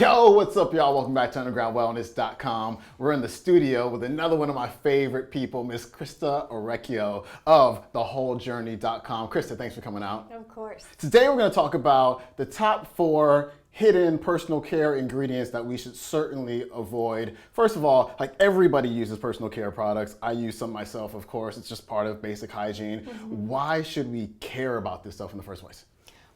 Yo, what's up, y'all? Welcome back to undergroundwellness.com. We're in the studio with another one of my favorite people, Miss Christa Orecchio of thewholejourney.com. Christa, thanks for coming out. Of course. Today we're going to talk about the top 4 hidden personal care ingredients that we should certainly avoid. First of all, like everybody uses personal care products. I use some myself, of course. It's just part of basic hygiene. Why should we care about this stuff in the first place?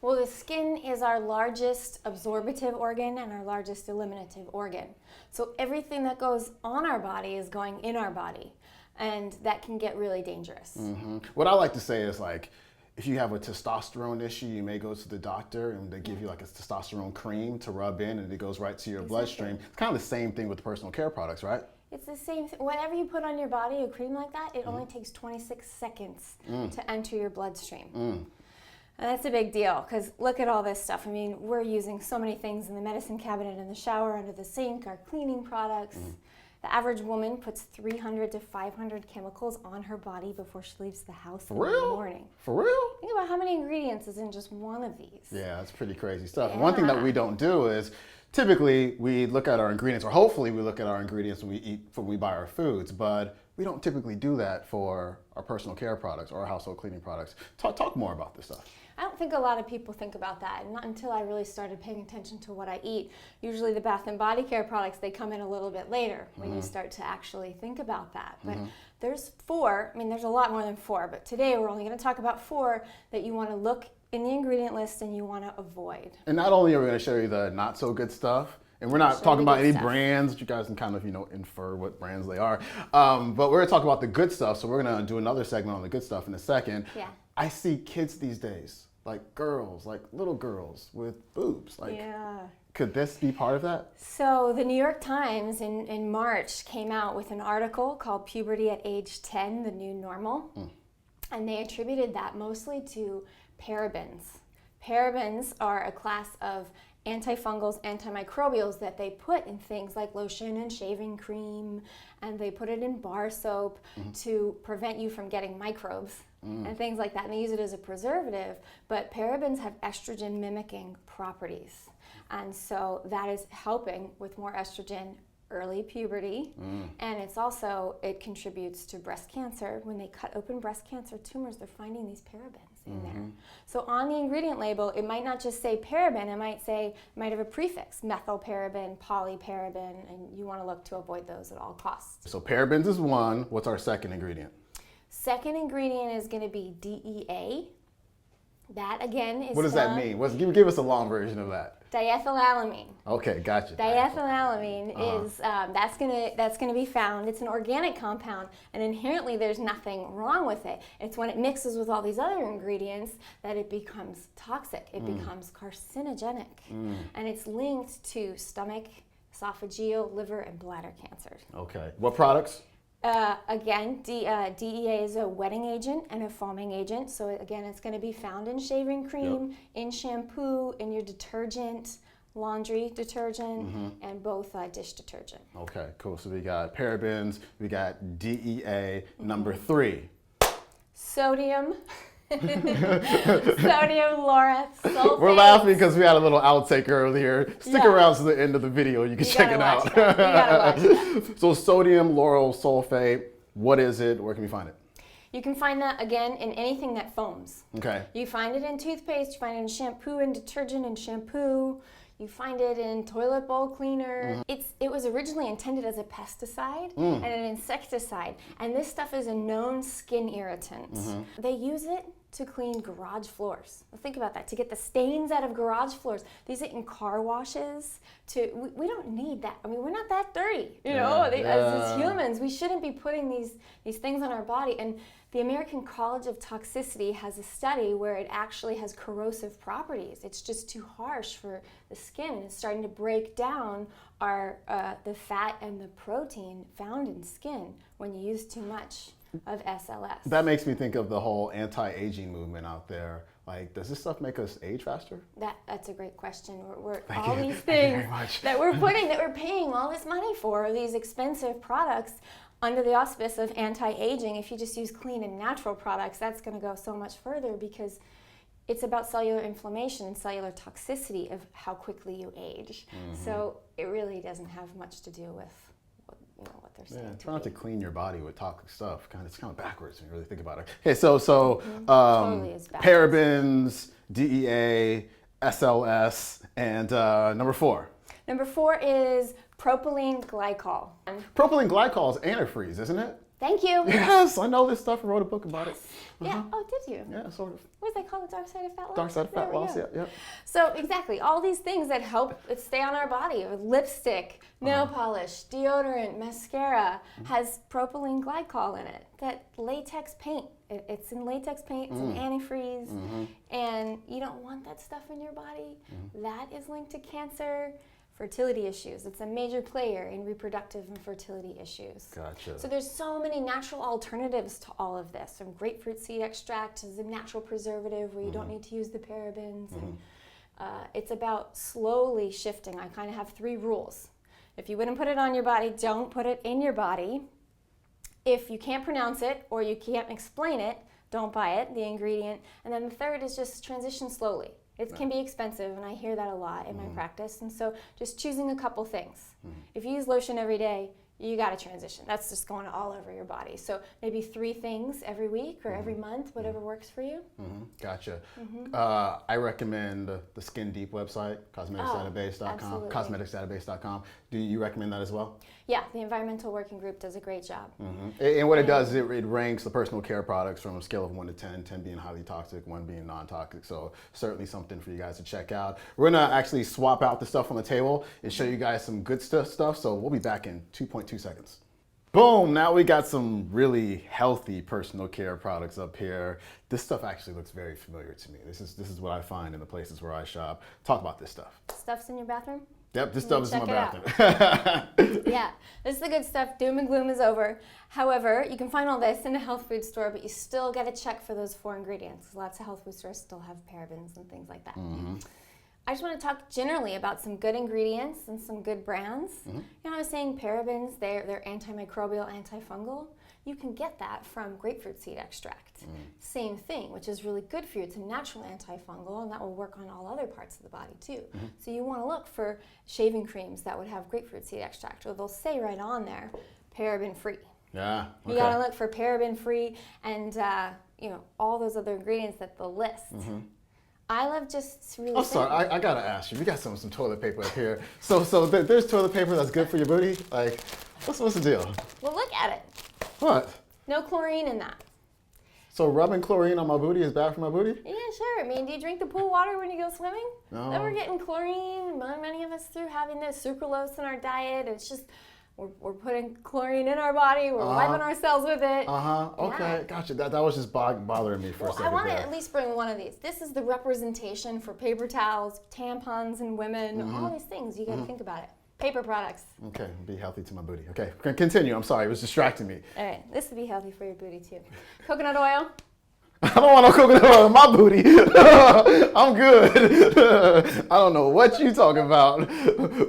Well, the skin is our largest absorptive organ and our largest eliminative organ. So everything that goes on our body is going in our body, and that can get really dangerous. What I like to say is, like, if you have a testosterone issue, you may go to the doctor and they give you like a testosterone cream to rub in and it goes right to your bloodstream. It's kind of the same thing with the personal care products, right? It's the same thing. Whatever you put on your body, a cream like that, it only takes 26 seconds to enter your bloodstream. And that's a big deal, because look at all this stuff. I mean, we're using so many things in the medicine cabinet, in the shower, under the sink, our cleaning products. The average woman puts 300 to 500 chemicals on her body before she leaves the house in the morning. For real? Think about how many ingredients is in just one of these. Yeah, that's pretty crazy stuff. Yeah. One thing that we don't do is typically we look at our ingredients, or hopefully we look at our ingredients when we buy our foods, but we don't typically do that for our personal care products or our household cleaning products. Talk more about this stuff. I don't think a lot of people think about that, and not until I really started paying attention to what I eat. Usually the bath and body care products, they come in a little bit later when you start to actually think about that. But there's 4, I mean there's a lot more than 4, but today we're only going to talk about 4 that you want to look in the ingredient list and you want to avoid. And not only are we going to show you the not so good stuff, and we're not talking about any brands, you guys can kind of, infer what brands they are. But we're going to talk about the good stuff, so we're going to do another segment on the good stuff in a second. Yeah. I see kids these days, like girls, like little girls with boobs. Like, could this be part of that? So the New York Times in March came out with an article called Puberty at Age 10, the New Normal. And they attributed that mostly to parabens. Parabens are a class of antifungals, antimicrobials that they put in things like lotion and shaving cream, and they put it in bar soap to prevent you from getting microbes and things like that. And they use it as a preservative, but parabens have estrogen mimicking properties. And so that is helping with more estrogen, early puberty, and it contributes to breast cancer. When they cut open breast cancer tumors, they're finding these parabens in there. So on the ingredient label, it might not just say paraben, it might have a prefix, methylparaben, polyparaben, and you want to look to avoid those at all costs. So parabens is one. What's our second ingredient? Second ingredient is going to be DEA. That again is what does that mean? Give us a long version of that. Diethylalamine. Okay, gotcha. Diethylalamine is that's gonna be found. It's an organic compound, and inherently there's nothing wrong with it. It's when it mixes with all these other ingredients that it becomes toxic. It becomes carcinogenic, and it's linked to stomach, esophageal, liver, and bladder cancers. Okay. What products? Again, DEA is a wetting agent and a foaming agent. So again, it's going to be found in shaving cream, in shampoo, in your detergent, laundry detergent, and both dish detergent. Okay, cool. So we got parabens, we got DEA. Number 3. Sodium. Sodium lauryl sulfate. We're laughing because we had a little outtake earlier. Stick around to the end of the video. You can check it out. You gotta watch that. So sodium lauryl sulfate, what is it? Where can we find it? You can find that, again, in anything that foams. Okay. You find it in toothpaste, you find it in shampoo and detergent and shampoo. You find it in toilet bowl cleaner. It was originally intended as a pesticide and an insecticide, and this stuff is a known skin irritant. They use it to clean garage floors. Well, think about that, to get the stains out of garage floors. They use it in car washes. We don't need that. I mean, we're not that dirty, as humans. We shouldn't be putting these things on our body. And the American College of Toxicity has a study where it actually has corrosive properties. It's just too harsh for the skin. It's starting to break down the fat and the protein found in skin when you use too much of SLS. That makes me think of the whole anti-aging movement out there. Like, does this stuff make us age faster? That's a great question. Thank all you. these Thank you things very much. that we're paying all this money for, these expensive products, under the auspice of anti-aging. If you just use clean and natural products, that's going to go so much further, because it's about cellular inflammation and cellular toxicity of how quickly you age. So it really doesn't have much to do with what they're saying. Yeah, try not to clean your body with toxic stuff. It's kind of backwards when you really think about it. Okay, so Totally is backwards. parabens, DEA, SLS, and number 4. Number 4 is propylene glycol. Propylene glycol is antifreeze, isn't it? Thank you. Yes, I know this stuff. I wrote a book about it. Yeah. Oh, did you? Yeah, sort of. What is that called? The dark side of fat loss? Dark side of fat loss, yeah. So exactly, all these things that help it stay on our body, lipstick, nail polish, deodorant, mascara, has propylene glycol in it. That latex paint, it's in latex paint, it's in antifreeze, and you don't want that stuff in your body. That is linked to cancer. Fertility issues. It's a major player in reproductive and fertility issues. Gotcha. So there's so many natural alternatives to all of this. From grapefruit seed extract as a natural preservative where you don't need to use the parabens. And it's about slowly shifting. I kind of have 3 rules. If you wouldn't put it on your body, don't put it in your body. If you can't pronounce it or you can't explain it, don't buy it, the ingredient. And then the third is just transition slowly. It can be expensive, and I hear that a lot in my practice. And so just choosing a couple things. If you use lotion every day, you got to transition. That's just going all over your body. So maybe 3 things every week or every month, whatever works for you. Gotcha. I recommend the Skin Deep website, cosmeticsdatabase.com. Cosmeticsdatabase.com. Do you recommend that as well? Yeah, the environmental working group does a great job. And what it does is it ranks the personal care products from a scale of 1 to 10, 10 being highly toxic, 1 being non-toxic. So certainly something for you guys to check out. We're gonna actually swap out the stuff on the table and show you guys some good stuff. So we'll be back in 2.2 seconds. Boom, now we got some really healthy personal care products up here. This stuff actually looks very familiar to me. This is what I find in the places where I shop. Talk about this stuff. Stuff's in your bathroom? Yep, this stuff is in my bathroom. Yeah, this is the good stuff. Doom and gloom is over. However, you can find all this in a health food store, but you still got to check for those 4 ingredients. Lots of health food stores still have parabens and things like that. I just want to talk generally about some good ingredients and some good brands. You know, I was saying parabens, they're antimicrobial, antifungal. You can get that from grapefruit seed extract. Same thing, which is really good for you. It's a natural antifungal, and that will work on all other parts of the body too. So you want to look for shaving creams that would have grapefruit seed extract, or they'll say right on there, paraben free. Yeah. Okay. You got to look for paraben free and you know, all those other ingredients that they'll list. I love just really. Oh, sorry. I gotta ask you. We got some toilet paper up here. So there's toilet paper that's good for your booty. Like, what's the deal? Well, look at it. What? No chlorine in that. So rubbing chlorine on my booty is bad for my booty? Yeah, sure. I mean, do you drink the pool water when you go swimming? No. Then we're getting chlorine. Many of us through having the sucralose in our diet. It's just we're putting chlorine in our body. We're wiping ourselves with it. Okay, Yeah. gotcha. That was just bothering me for a second. I want to there. at least bring one of these. This is the representation for paper towels, tampons in women, all these things. You got to think about it. Paper products. Okay, be healthy to my booty. Okay, continue. I'm sorry, it was distracting me. All right, this would be healthy for your booty too. Coconut oil. I don't want no coconut oil in my booty. I'm good. I don't know what you're talking about,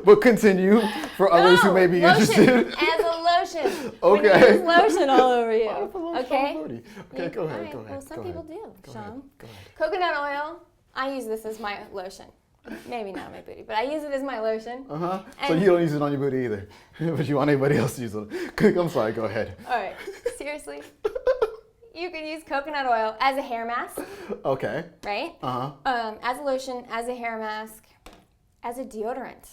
but continue for others who may be interested. As a lotion. Okay. When you use lotion all over you. Why put lotion Okay. on my booty? Okay, go ahead. All right, Go ahead. well, some people do, Sean. Go ahead. Coconut oil. I use this as my lotion. Maybe not my booty, but I use it as my lotion. So you don't use it on your booty either, but you want anybody else to use it. I'm sorry. Go ahead. All right. Seriously. You can use coconut oil as a hair mask. Okay. Right? As a lotion, as a hair mask, as a deodorant.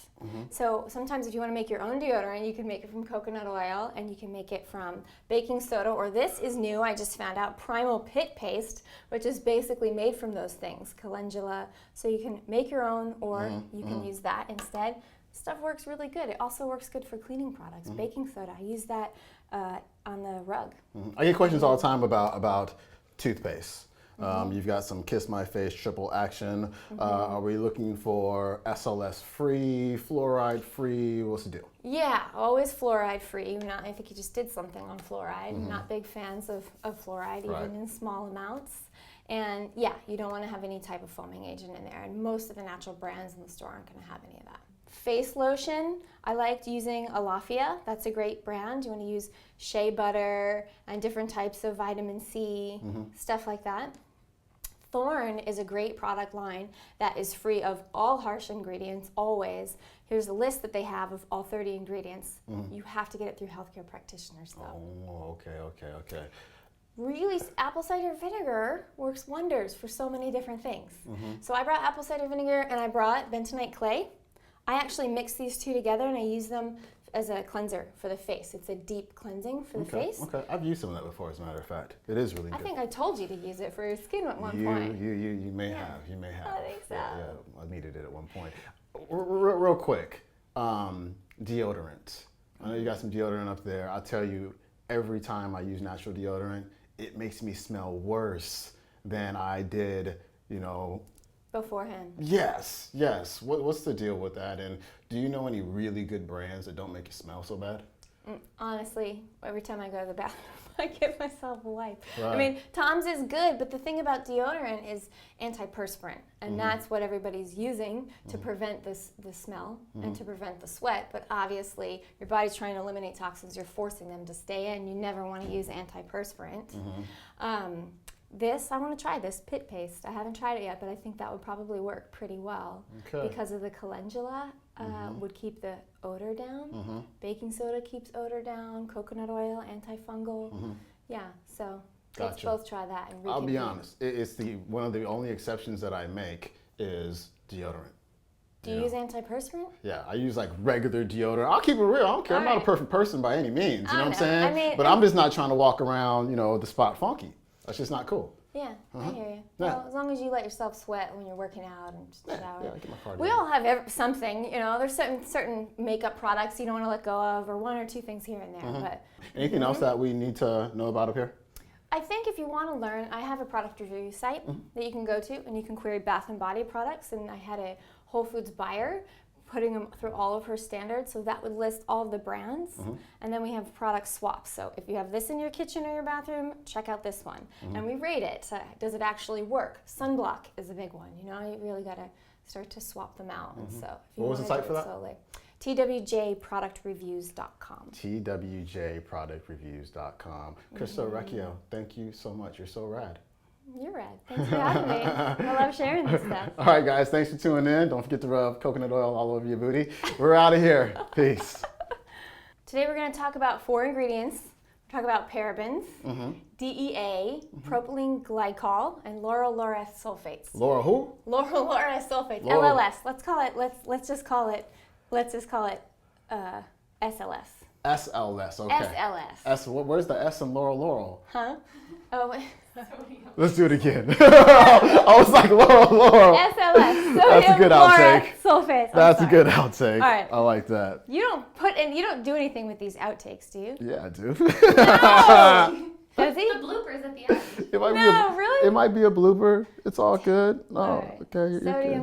So sometimes if you want to make your own deodorant, you can make it from coconut oil, and you can make it from baking soda, or this is new, I just found out, primal pit paste, which is basically made from those things, calendula. So you can make your own, or you can use that instead. Stuff works really good. It also works good for cleaning products. Baking soda, I use that on the rug. I get questions all the time about toothpaste. You've got some Kiss My Face triple action. Are we looking for SLS free, fluoride free? What's the deal? Yeah, always fluoride free. I think you just did something on fluoride. Not big fans of fluoride, even in small amounts. And yeah, you don't want to have any type of foaming agent in there. And most of the natural brands in the store aren't going to have any of that. Face lotion, I liked using Alafia. That's a great brand. You want to use shea butter and different types of vitamin C, stuff like that. Thorne is a great product line that is free of all harsh ingredients, always. Here's a list that they have of all 30 ingredients. You have to get it through healthcare practitioners, though. Oh, okay. Really, apple cider vinegar works wonders for so many different things. So I brought apple cider vinegar and I brought bentonite clay. I actually mix these two together and I use them as a cleanser for the face. It's a deep cleansing for the face. Okay, I've used some of that before, as a matter of fact. It is really good. I think I told you to use it for your skin at one point. You may have. You may have. I think so. Yeah, I needed it at one point. Real quick, deodorant. I know you got some deodorant up there. I'll tell you, every time I use natural deodorant, it makes me smell worse than I did, Beforehand. Yes. What's the deal with that? And do you know any really good brands that don't make you smell so bad? Honestly, every time I go to the bathroom, I give myself a wipe. Right. I mean, Tom's is good, but the thing about deodorant is antiperspirant, and that's what everybody's using to prevent the smell and to prevent the sweat. But obviously, your body's trying to eliminate toxins. You're forcing them to stay in. You never want to use antiperspirant. I want to try this pit paste. I haven't tried it yet, but I think that would probably work pretty well because of the calendula would keep the odor down. Baking soda keeps odor down. Coconut oil, antifungal. Yeah, so let's both try that. And I'll be honest. It's one of the only exceptions that I make is deodorant. Do you use antiperspirant? Yeah, I use like regular deodorant. I'll keep it real. I don't care. I'm not a perfect person by any means. You know what I'm saying? I mean, but I'm just not trying to walk around, the spot funky. That's just not cool. Yeah, I hear you. Well, as long as you let yourself sweat when you're working out and just shower. Yeah, get my cardio. We all have something, there's certain makeup products you don't want to let go of, or one or two things here and there. But anything else that we need to know about up here? I think if you want to learn, I have a product review site that you can go to, and you can query Bath and Body products. And I had a Whole Foods buyer putting them through all of her standards, so that would list all of the brands. And then we have product swaps. So if you have this in your kitchen or your bathroom, check out this one. And we rate it. So does it actually work? Sunblock is a big one. You really got to start to swap them out. And so if you What was the site for that? Slowly, twjproductreviews.com. twjproductreviews.com. Christa Orecchio, thank you so much. You're so rad. You're rad. Thanks for having me. I love sharing this stuff. All right, guys. Thanks for tuning in. Don't forget to rub coconut oil all over your booty. We're out of here. Peace. Today we're going to talk about 4 ingredients. We're talking about parabens, DEA, propylene glycol, and lauryl sulfates. Laura who? Lauryl sulfates. Laurel. LLS. Let's just call it SLS. SLS. Okay. SLS. Where's the S in Laurel? Huh? Oh, wait. Let's do it again. I was like Laurel. SLS. That's a good outtake. Sulfates. That's a good outtake. All right. I like that. You don't do anything with these outtakes, do you? Yeah, I do. No. Does he? The bloopers at the end. It might No, really? It might be a blooper. It's all good. No, All right. okay. You're Sodium good.